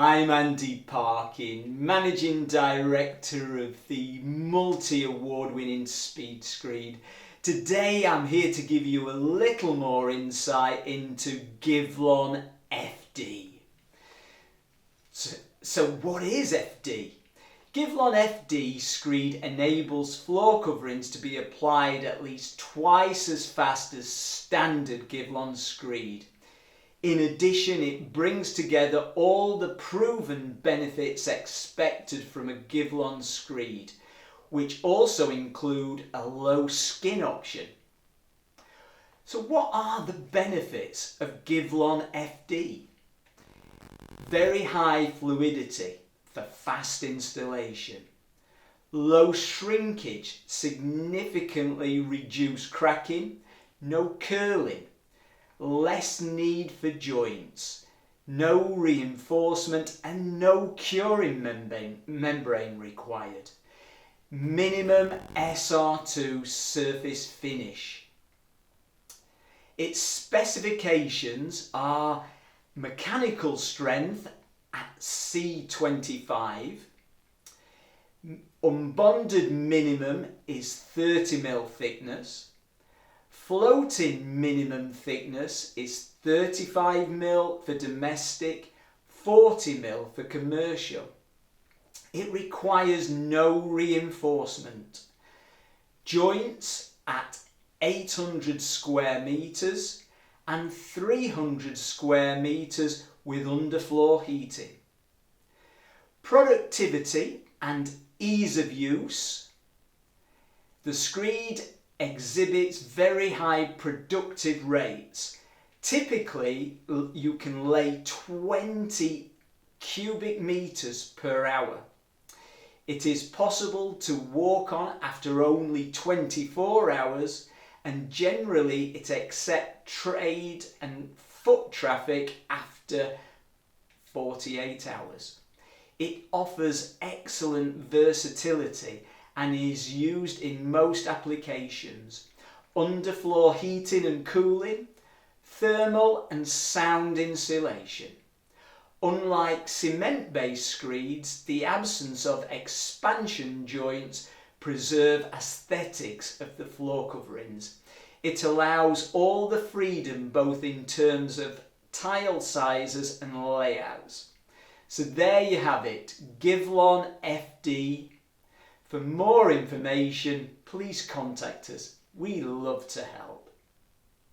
I'm Andy Parkin, Managing Director of the Multi-Award-Winning Speed Screed. Today I'm here to give you a little more insight into Gyvlon FD. So what is FD? Gyvlon FD Screed enables floor coverings to be applied at least twice as fast as standard Gyvlon Screed. In addition, it brings together all the proven benefits expected from a Gyvlon Screed, which also include a low skin option. So what are the benefits of Gyvlon FD? Very high fluidity for fast installation. Low shrinkage, significantly reduced cracking, no curling. Less need for joints, no reinforcement and no curing membrane required. Minimum SR2 surface finish. Its specifications are mechanical strength at C25, unbonded minimum is 30mm thickness, floating minimum thickness is 35mm for domestic, 40mm for commercial. It requires no reinforcement. Joints at 800 square meters and 300 square meters with underfloor heating. Productivity and ease of use. The Screed exhibits very high productive rates. Typically, you can lay 20 cubic meters per hour. It is possible to walk on after only 24 hours, and generally it accepts trade and foot traffic after 48 hours. It offers excellent versatility and is used in most applications: underfloor heating and cooling, thermal and sound insulation. Unlike cement-based screeds, the absence of expansion joints preserve aesthetics of the floor coverings. It allows all the freedom both in terms of tile sizes and layouts. So there you have it, Gyvlon FD. For more information, please contact us. We love to help.